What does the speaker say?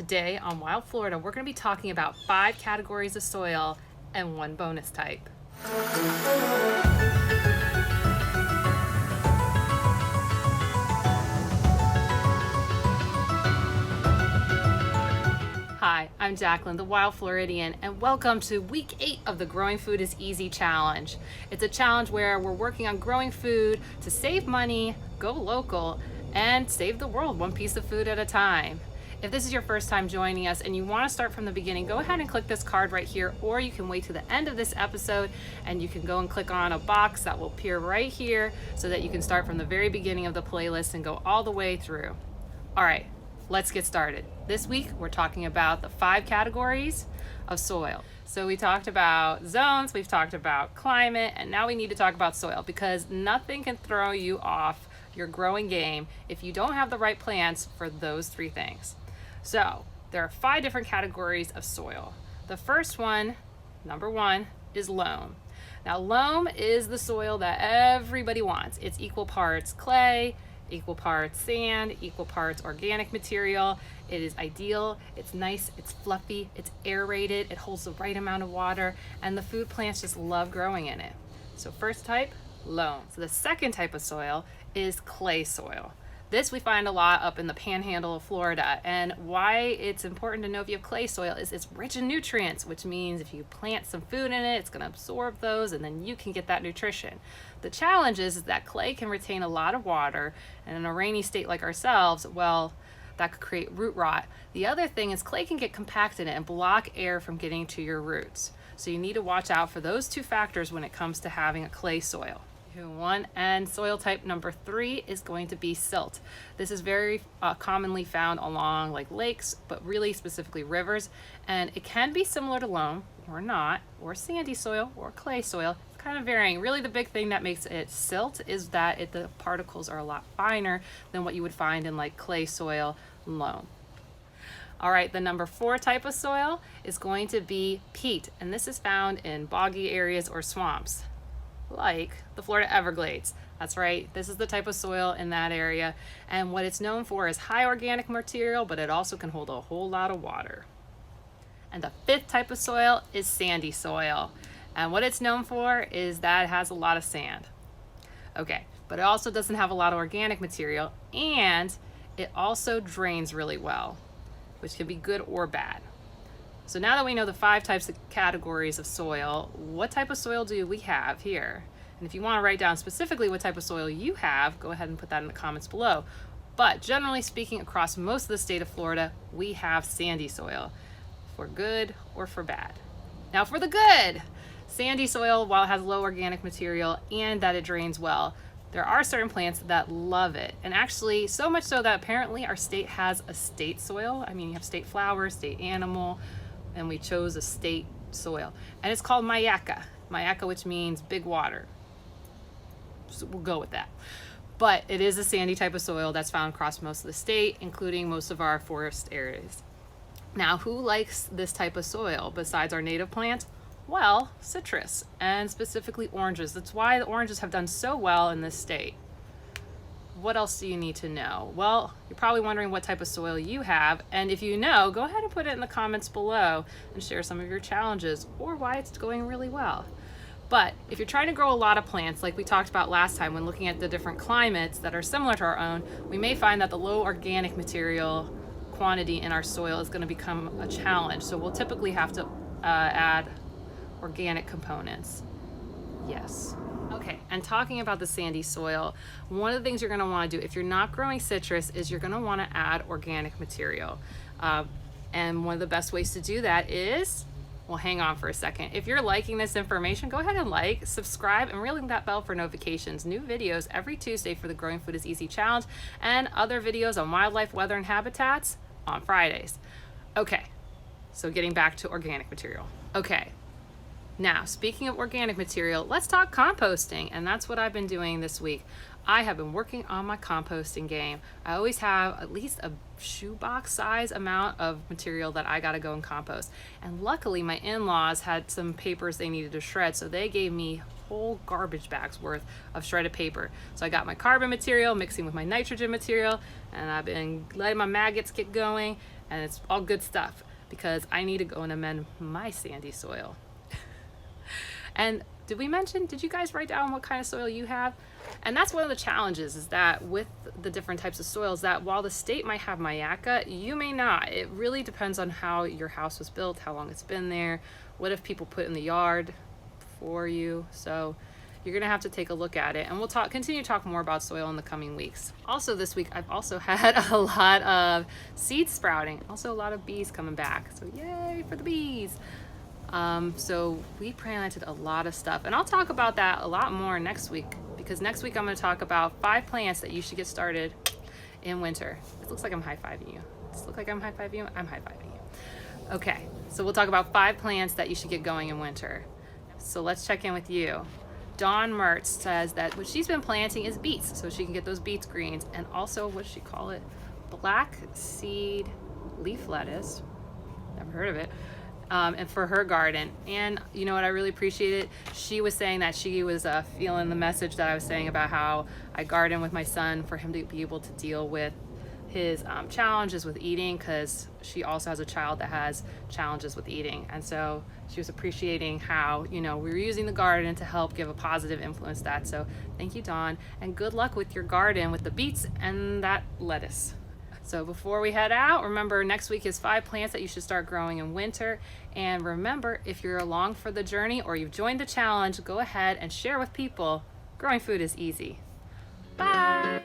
Today on Wild Florida, we're going to be talking about 5 categories of soil and 1 bonus type. Hi, I'm Jacqueline, the Wild Floridian, and welcome to week 8 of the Growing Food is Easy challenge. It's a challenge where we're working on growing food to save money, go local, and save the world one piece of food at a time. If this is your first time joining us and you want to start from the beginning, go ahead and click this card right here, or you can wait to the end of this episode and you can go and click on a box that will appear right here so that you can start from the very beginning of the playlist and go all the way through. All right, let's get started. This week, we're talking about the 5 categories of soil. So we talked about zones, we've talked about climate, and now we need to talk about soil because nothing can throw you off your growing game if you don't have the right plants for those 3 things. So there are 5 different categories of soil. The first one, number 1, is loam. Now loam is the soil that everybody wants. It's equal parts clay, equal parts sand, equal parts organic material. It is ideal, it's nice, it's fluffy, it's aerated, it holds the right amount of water, and the food plants just love growing in it. So first type, loam. So the second type of soil is clay soil. This we find a lot up in the panhandle of Florida, and why it's important to know if you have clay soil is it's rich in nutrients, which means if you plant some food in it, it's going to absorb those and then you can get that nutrition. The challenge is that clay can retain a lot of water, and in a rainy state like ourselves, well, that could create root rot. The other thing is clay can get compacted and block air from getting to your roots. So you need to watch out for those 2 factors when it comes to having a clay soil. And soil type number 3 is going to be silt. This is very commonly found along like lakes, but really specifically rivers, and it can be similar to loam or not, or sandy soil or clay soil. It's kind of varying. Really the big thing that makes it silt is that the particles are a lot finer than what you would find in like clay soil and loam. All right, the number 4 type of soil is going to be peat, and this is found in boggy areas or swamps, like the Florida Everglades. That's right, this is the type of soil in that area, and what it's known for is high organic material, but it also can hold a whole lot of water. And the 5th type of soil is sandy soil, and what it's known for is that it has a lot of sand. Okay, but it also doesn't have a lot of organic material, and it also drains really well, which can be good or bad. So now that we know the 5 types of categories of soil, what type of soil do we have here? And if you want to write down specifically what type of soil you have, go ahead and put that in the comments below. But generally speaking, across most of the state of Florida, we have sandy soil, for good or for bad. Now for the good, sandy soil, while it has low organic material and that it drains well, there are certain plants that love it. And actually, so much so that apparently our state has a state soil. I mean, you have state flower, state animal, and we chose a state soil. And it's called Mayaca. Mayaca, which means big water. So we'll go with that. But it is a sandy type of soil that's found across most of the state, including most of our forest areas. Now, who likes this type of soil besides our native plants? Well, citrus, and specifically oranges. That's why the oranges have done so well in this state. What else do you need to know? Well, you're probably wondering what type of soil you have, and if you know, go ahead and put it in the comments below and share some of your challenges or why it's going really well. But if you're trying to grow a lot of plants, like we talked about last time when looking at the different climates that are similar to our own, we may find that the low organic material quantity in our soil is going to become a challenge. So we'll typically have to add organic components. Yes. Okay, and talking about the sandy soil, one of the things you're going to want to do if you're not growing citrus is you're going to want to add organic material. And one of the best ways to do that is, well, hang on for a second. If you're liking this information, go ahead and like, subscribe, and ring that bell for notifications. New videos every Tuesday for the Growing Food is Easy challenge, and other videos on wildlife, weather, and habitats on Fridays. Okay, so getting back to organic material. Okay. Now, speaking of organic material, let's talk composting, and that's what I've been doing this week. I have been working on my composting game. I always have at least a shoebox size amount of material that I gotta go and compost. And luckily my in-laws had some papers they needed to shred, so they gave me whole garbage bags worth of shredded paper. So I got my carbon material mixing with my nitrogen material, and I've been letting my maggots get going, and it's all good stuff because I need to go and amend my sandy soil. And did you guys write down what kind of soil you have? And that's one of the challenges, is that with the different types of soils, that while the state might have Mayaca, you may not. It really depends on how your house was built, how long it's been there, what if people put in the yard for you. So you're gonna have to take a look at it, and we'll continue to talk more about soil in the coming weeks. Also this week, I've also had a lot of seed sprouting, also a lot of bees coming back. So yay for the bees. So we planted a lot of stuff, and I'll talk about that a lot more next week, because next week I'm going to talk about 5 plants that you should get started in winter. It looks like I'm high-fiving you. Does it look like I'm high-fiving you? I'm high-fiving you. Okay, so we'll talk about 5 plants that you should get going in winter. So let's check in with you. Dawn Mertz says that what she's been planting is beets, so she can get those beets greens, and also, what does she call it? Black seed leaf lettuce. Never heard of it. And for her garden. And you know what, I really appreciate it. She was saying that she was feeling the message that I was saying about how I garden with my son for him to be able to deal with his challenges with eating, because she also has a child that has challenges with eating. And so she was appreciating how, we were using the garden to help give a positive influence to that. So thank you, Dawn, and good luck with your garden with the beets and that lettuce. So before we head out, remember next week is 5 plants that you should start growing in winter. And remember, if you're along for the journey or you've joined the challenge, go ahead and share with people. Growing food is easy. Bye.